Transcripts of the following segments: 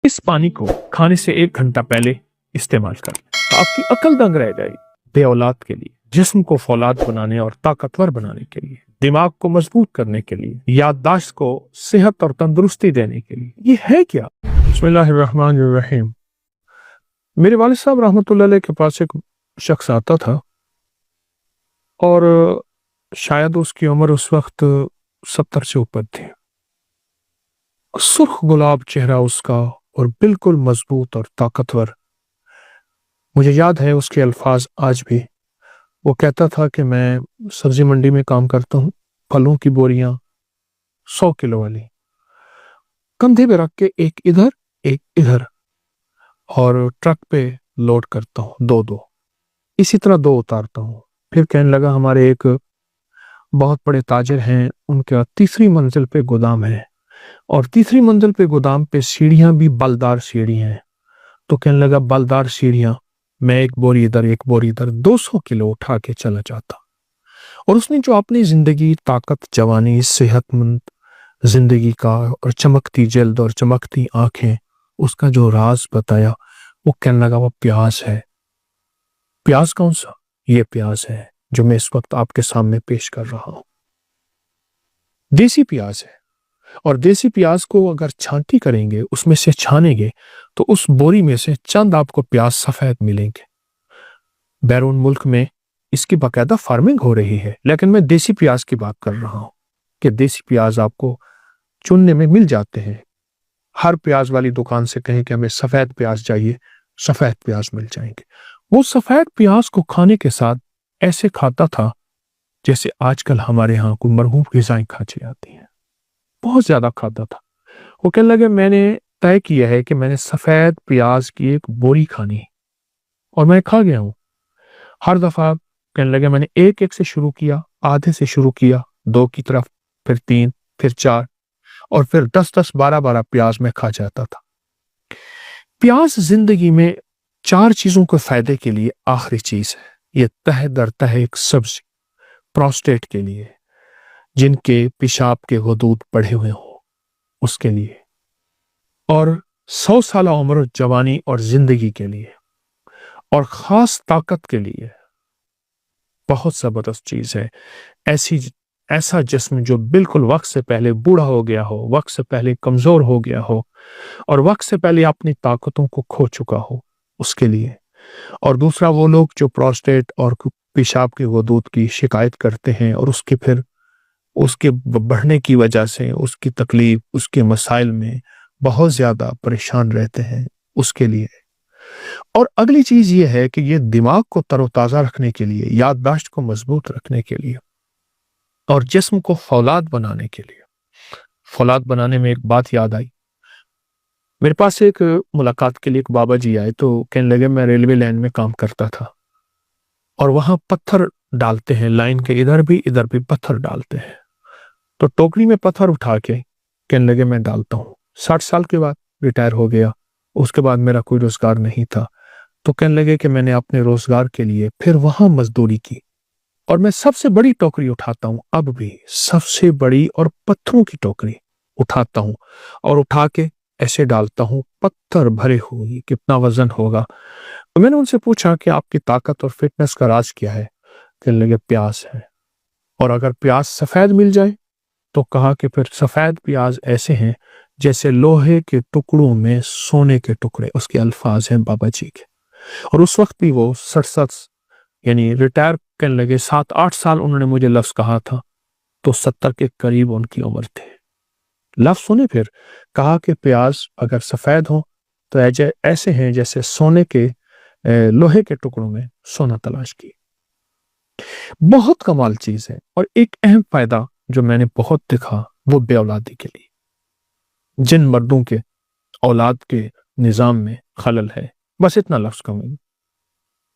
इस पानी को खाने से 1 घंटा पहले इस्तेमाल कर लें। आपकी अकल दंग रह जाएगी। बे औलाद के लिए, जिस्म को फौलाद बनाने और ताकतवर बनाने के लिए, दिमाग को मजबूत करने के लिए, याददाश्त को सेहत और तंदुरुस्ती देने के लिए, ये है क्या? बिस्मिल्लाहिर्रहमानिर्रहीम। मेरे वालिद साहब रहमतुल्लाह अलैह के पास एक शख्स आता था और शायद उसकी उम्र उस वक्त 70 से ऊपर थी। सुर्ख गुलाब चेहरा उसका और बिल्कुल मजबूत और ताकतवर। मुझे याद है उसके अल्फाज आज भी। वो कहता था कि मैं सब्जी मंडी में काम करता हूँ, फलों की बोरियां 100 किलो वाली कंधे पे रख के एक इधर और ट्रक पे लोड करता हूँ, दो इसी तरह 2 उतारता हूँ। फिर कहने लगा हमारे एक बहुत बड़े ताजिर हैं, उनका तीसरी मंजिल पे गोदाम है और तीसरी मंजिल पे गोदाम पे सीढ़ियां भी बलदार सीढ़ी हैं। तो कहने लगा बलदार सीढ़ियां, मैं एक बोरी इधर 200 किलो उठा के चला जाता। और उसने जो अपनी जिंदगी, ताकत, जवानी, सेहतमंद जिंदगी का और चमकती जल्द और चमकती आंखें, उसका जो राज बताया, वो कहने लगा वो प्याज है। प्याज कौन सा? ये प्याज है जो मैं इस वक्त आपके सामने पेश कर रहा हूं। देसी प्याज है और देसी प्याज को अगर छांटी करेंगे, उसमें से छानेंगे, तो उस बोरी में से चंद आपको प्याज सफेद मिलेंगे। बैरून मुल्क में इसकी बाकायदा फार्मिंग हो रही है, लेकिन मैं देसी प्याज की बात कर रहा हूं कि देसी प्याज आपको चुनने में मिल जाते हैं। हर प्याज वाली दुकान से कहें कि हमें सफेद प्याज चाहिए, सफेद प्याज मिल जाएंगे। वो सफेद प्याज को खाने के साथ ऐसे खाता था जैसे आजकल हमारे यहाँ कोई मरहूम ग़िज़ाएं खाची जाती हैं। बहुत ज्यादा खाता था। वो कहने लगे मैंने तय किया है कि मैंने सफेद प्याज की एक बोरी खानी और मैं खा गया हूं। हर दफा कहने लगे मैंने एक से शुरू किया, आधे से शुरू किया, 2 की तरफ, फिर 3, फिर 4 और फिर 10-10, 12-12 प्याज में खा जाता था। प्याज जिंदगी में 4 चीजों के फायदे के लिए आखिरी चीज है। ये तह दर तह एक सब्जी, प्रोस्टेट के लिए, जिनके पेशाब के गदूद बढ़े हुए हो उसके लिए, और 100 साल उम्र, जवानी और जिंदगी के लिए, और खास ताकत के लिए बहुत जबरदस्त चीज है। ऐसा जिस्म जो बिल्कुल वक्त से पहले बूढ़ा हो गया हो, वक्त से पहले कमजोर हो गया हो और वक्त से पहले अपनी ताकतों को खो चुका हो, उसके लिए। और दूसरा वो लोग जो प्रोस्टेट और पेशाब के गदूद की शिकायत करते हैं और उसके बढ़ने की वजह से उसकी तकलीफ, उसके मसाइल में बहुत ज्यादा परेशान रहते हैं, उसके लिए। और अगली चीज ये है कि ये दिमाग को तरोताजा रखने के लिए, याददाश्त को मजबूत रखने के लिए और जिस्म को फौलाद बनाने के लिए। फौलाद बनाने में एक बात याद आई। मेरे पास एक मुलाकात के लिए एक बाबा जी आए तो कहने लगे मैं रेलवे लाइन में काम करता था और वहां पत्थर डालते हैं, लाइन के इधर भी पत्थर डालते हैं। तो टोकरी में पत्थर उठा के कहने लगे मैं डालता हूँ। 60 साल के बाद रिटायर हो गया, उसके बाद मेरा कोई रोजगार नहीं था। तो कहने लगे कि मैंने अपने रोजगार के लिए फिर वहां मजदूरी की और मैं सबसे बड़ी टोकरी उठाता हूँ, अब भी सबसे बड़ी और पत्थरों की टोकरी उठाता हूँ और उठा के ऐसे डालता हूँ, पत्थर भरे हुए, कितना वजन होगा। तो मैंने उनसे पूछा कि आपकी ताकत और फिटनेस का राज क्या है? कहने लगे प्याज है, और अगर प्याज सफेद मिल जाए तो कहा कि फिर सफेद प्याज ऐसे हैं जैसे लोहे के टुकड़ों में सोने के टुकड़े। उसके अल्फाज हैं बाबा जी के। और उस वक्त भी वो 67, यानी रिटायर करने लगे, 7-8 साल उन्होंने मुझे लफ्ज कहा था, तो 70 के करीब उनकी उम्र थे। लफ्ज सुने फिर, कहा कि प्याज अगर सफेद हो तो ऐसे हैं जैसे सोने के लोहे के टुकड़ों में सोना तलाश की। बहुत कमाल चीज है। और एक अहम फायदा जो मैंने बहुत देखा वो बे औलादी के लिए। जिन मर्दों के औलाद के निजाम में खलल है, बस इतना लफ्ज कहूंगा,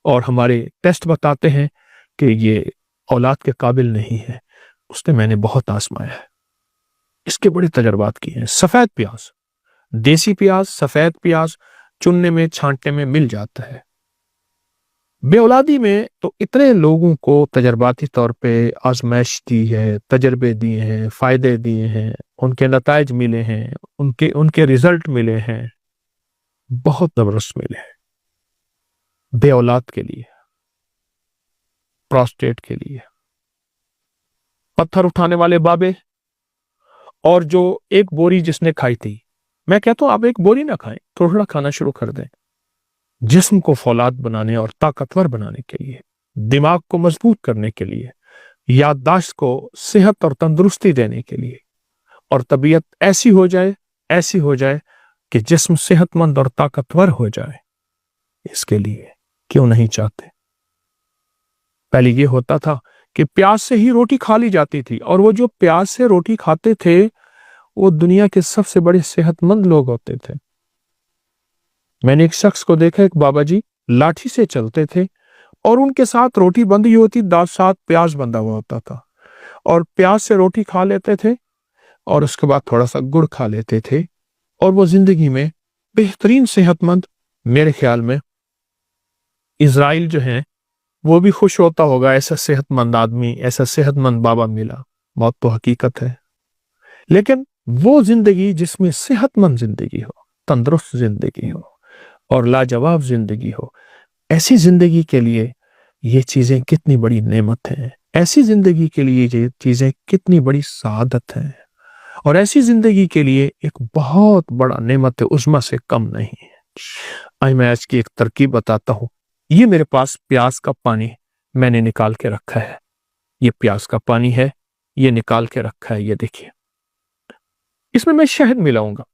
और हमारे टेस्ट बताते हैं कि ये औलाद के काबिल नहीं है, उसने मैंने बहुत आजमाया है, इसके बड़े तजर्बात किए हैं। सफेद प्याज, देसी प्याज, सफेद प्याज चुनने में, छांटने में मिल जाता है। बे औलादी में तो इतने लोगों को तजर्बाती तौर पे आजमाइश दी है, तजर्बे दिए हैं, फायदे दिए हैं, उनके नताइज मिले हैं, उनके रिजल्ट मिले हैं। बहुत जबरदस्त मिले हैं, बे औलाद के लिए, प्रोस्टेट के लिए, पत्थर उठाने वाले बाबे, और जो एक बोरी जिसने खाई थी, मैं कहता हूं आप एक बोरी ना खाएं, थोड़ा खाना शुरू कर दें, जिस्म को फौलाद बनाने और ताकतवर बनाने के लिए, दिमाग को मजबूत करने के लिए, याददाश्त को सेहत और तंदुरुस्ती देने के लिए, और तबीयत ऐसी हो जाए कि जिस्म सेहतमंद और ताकतवर हो जाए, इसके लिए क्यों नहीं चाहते? पहले ये होता था कि प्याज से ही रोटी खा ली जाती थी, और वो जो प्याज से रोटी खाते थे वो दुनिया के सबसे बड़े सेहतमंद लोग होते थे। मैंने एक शख्स को देखा, एक बाबा जी लाठी से चलते थे और उनके साथ रोटी बंधी होती, दांत साथ प्याज बंधा हुआ होता था, और प्याज से रोटी खा लेते थे और उसके बाद थोड़ा सा गुड़ खा लेते थे, और वो जिंदगी में बेहतरीन सेहतमंद, मेरे ख्याल में इजराइल जो है वो भी खुश होता होगा, ऐसा सेहतमंद आदमी, ऐसा सेहतमंद बाबा मिला। मौत तो हकीकत है, लेकिन वो जिंदगी जिसमें सेहतमंद जिंदगी हो, तंदुरुस्त जिंदगी हो और लाजवाब जिंदगी हो, ऐसी जिंदगी के लिए ये चीजें कितनी बड़ी नेमत हैं, ऐसी जिंदगी के लिए ये चीजें कितनी बड़ी सआदत हैं, और ऐसी जिंदगी के लिए एक बहुत बड़ा नेमत उज़्मा से कम नहीं है। आज मैं आज की एक तरकीब बताता हूं। ये मेरे पास प्याज का पानी मैंने निकाल के रखा है, ये प्याज का पानी है, ये निकाल के रखा है, ये देखिए। इसमें मैं शहद मिलाऊंगा,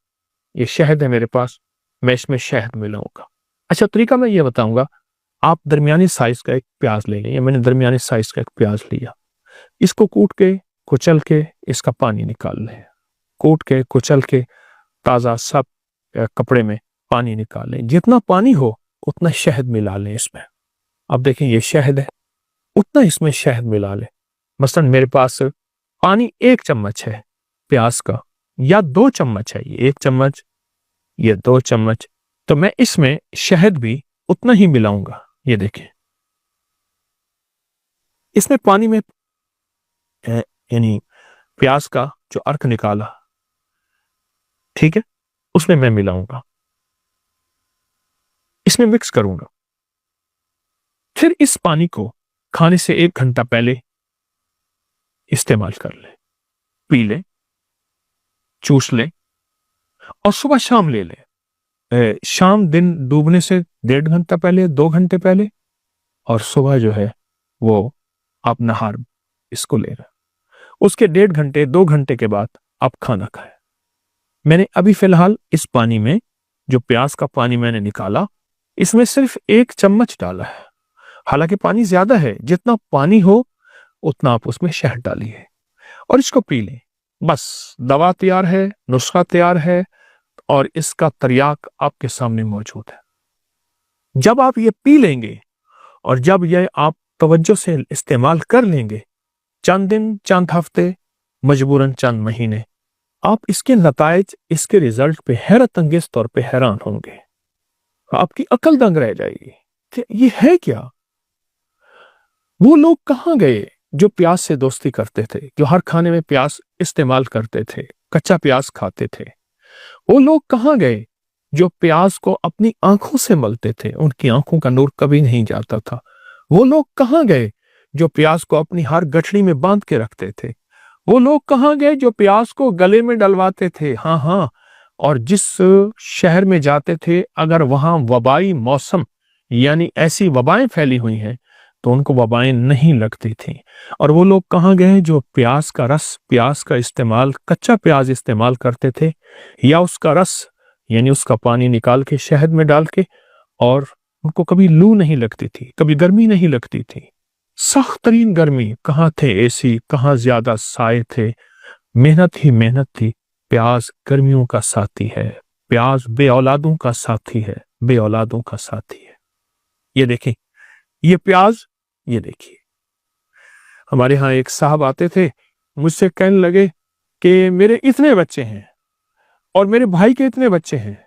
ये शहद है मेरे पास, मैं इसमें शहद मिलाऊंगा। अच्छा, तरीका मैं ये बताऊंगा। आप दरमियानी साइज का एक प्याज लेंगे, ये मैंने दरमियानी साइज का एक प्याज लिया, इसको कूट के कुचल के इसका पानी निकाल लें, कूट के कुचल के ताज़ा सब कपड़े में पानी निकाल लें, जितना पानी हो उतना शहद मिला लें इसमें। अब देखें ये शहद है, उतना इसमें शहद मिला लें। मसलन मेरे पास पानी 1 चम्मच है प्याज का, या 2 चम्मच है, ये 1 चम्मच, ये 2 चम्मच, तो मैं इसमें शहद भी उतना ही मिलाऊंगा। ये देखें, इसमें पानी में यानी प्याज का जो अर्क निकाला, ठीक है, उसमें मैं मिलाऊंगा, इसमें मिक्स करूंगा। फिर इस पानी को खाने से 1 घंटा पहले इस्तेमाल कर ले, पी ले, चूस ले, और सुबह शाम ले ले। शाम दिन डूबने से 1.5 घंटा पहले, 2 घंटे पहले, और सुबह जो है वो आप नहार इसको ले रहे, उसके 1.5 घंटे 2 घंटे के बाद आप खाना खाएं। मैंने अभी फिलहाल इस पानी में, जो प्याज का पानी मैंने निकाला, इसमें सिर्फ 1 चम्मच डाला है। हालांकि पानी ज्यादा है, जितना पानी हो उतना आप उसमें शहद डालिए और इसको पी लें। बस दवा तैयार है, नुस्खा तैयार है, और इसका तरियाक आपके सामने मौजूद है। जब आप ये पी लेंगे और जब ये आप तवज्जो से इस्तेमाल कर लेंगे, चंद दिन, चंद हफ्ते, मजबूरन चंद महीने, आप इसके नताइज, इसके रिजल्ट पे हैरत अंगेज तौर पे हैरान होंगे। आपकी अकल दंग रह जाएगी कि ये है क्या। वो लोग कहां गए जो प्याज से दोस्ती करते थे, जो हर खाने में प्याज इस्तेमाल करते थे, कच्चा प्याज खाते थे। वो लोग कहां गए जो प्याज को अपनी आंखों से मलते थे, उनकी आंखों का नूर कभी नहीं जाता था। वो लोग कहां गए जो प्याज को अपनी हर गठड़ी में बांध के रखते थे। वो लोग कहां गए जो प्याज को गले में डलवाते थे। हाँ, और जिस शहर में जाते थे, अगर वहां वबाई मौसम यानी ऐसी वबाएं फैली हुई हैं तो उनको वबाएं नहीं लगती थी। और वो लोग कहां गए जो प्याज का रस, प्याज का इस्तेमाल, कच्चा प्याज इस्तेमाल करते थे, या उसका रस यानी उसका पानी निकाल के शहद में डाल के, और उनको कभी लू नहीं लगती थी, कभी गर्मी नहीं लगती थी। सख्त तरीन गर्मी, कहाँ थे एसी, कहाँ ज्यादा साए थे, मेहनत ही मेहनत थी। प्याज गर्मियों का साथी है, प्याज बे औलादों का साथी है, बे औलादों का साथी है। ये देखें, ये प्याज, ये देखिए। हमारे यहाँ एक साहब आते थे, मुझसे कहने लगे कि मेरे इतने बच्चे हैं, और मेरे भाई के इतने बच्चे हैं,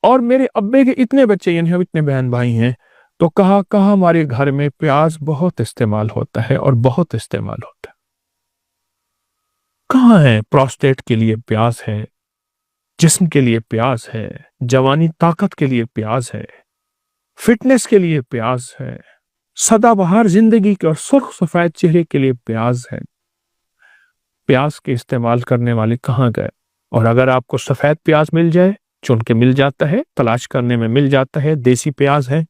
और मेरे अब्बे के इतने बच्चे, यानी हम इतने बहन भाई हैं, तो कहा हमारे घर में प्याज बहुत इस्तेमाल होता है, और बहुत इस्तेमाल होता है। कहाँ है प्रोस्टेट के लिए प्याज है, जिस्म के लिए प्यास है, जवानी ताकत के लिए प्यास है, फिटनेस के लिए प्यास है, सदाबहार जिंदगी के और सुर्ख सफेद चेहरे के लिए प्यास है। प्याज के इस्तेमाल करने वाले कहाँ गए? और अगर आपको सफेद प्याज मिल जाए, चुन के मिल जाता है, तलाश करने में मिल जाता है, देसी प्याज है,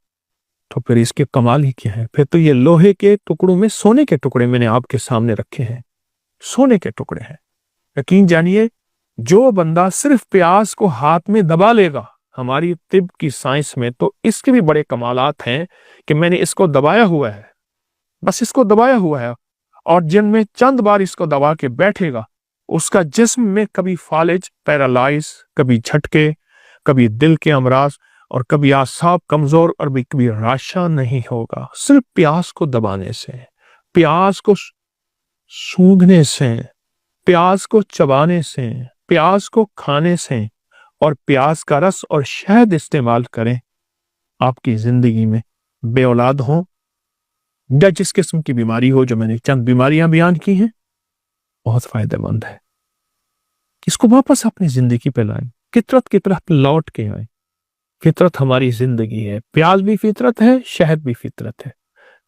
तो फिर इसके कमाल ही क्या है? फिर तो ये लोहे के टुकड़ों में सोने के टुकड़े मैंने आपके सामने रखे हैं, सोने के टुकड़े हैं। यकीन जानिए, जो बंदा सिर्फ प्याज को हाथ में दबा लेगा, हमारी तिब की साइंस में तो इसके भी बड़े कमालात हैं कि मैंने इसको दबाया हुआ है, बस इसको दबाया हुआ है, और जिनमें चंद बार इसको दबा के बैठेगा, उसका जिस्म में कभी फालिज, पैरालाइज, कभी झटके, कभी दिल के अमराज और कभी आसाब कमजोर और भी कभी राशा नहीं होगा। सिर्फ प्याज को दबाने से, प्याज को सूंघने से, प्याज को चबाने से, प्याज को खाने से और प्याज का रस और शहद इस्तेमाल करें। आपकी जिंदगी में बे औलाद हो या जिस किस्म की बीमारी हो, जो मैंने चंद बीमारियां बयान की हैं, बहुत फायदेमंद है। इसको वापस अपनी जिंदगी पे लाएं, फितरत की तरफ लौट के आए। फितरत हमारी जिंदगी है, प्याज भी फितरत है, शहद भी फितरत है।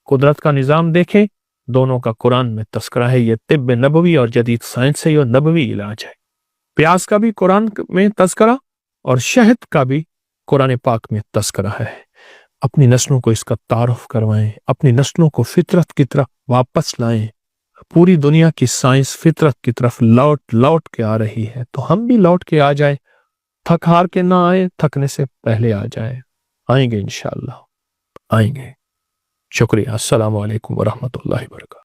कुदरत का निजाम देखें, दोनों का कुरान में तस्करा है। ये तिब्ब नबवी और जदीद साइंस से ये नबवी इलाज है। प्याज का भी कुरान में तस्करा और शहद का भी कुरान पाक में तस्करा है। अपनी नस्लों को इसका तारुफ करवाएं, अपनी नस्लों को फितरत की तरफ वापस लाएं। पूरी दुनिया की साइंस फितरत की तरफ लौट लौट के आ रही है, तो हम भी लौट के आ जाए। थक हार के ना आए, थकने से पहले आ जाए। आएंगे इंशाअल्लाह, आएंगे। शुक्रिया। अस्सलामु अलैकुम वरहमतुल्लाहि वबरकातुहू।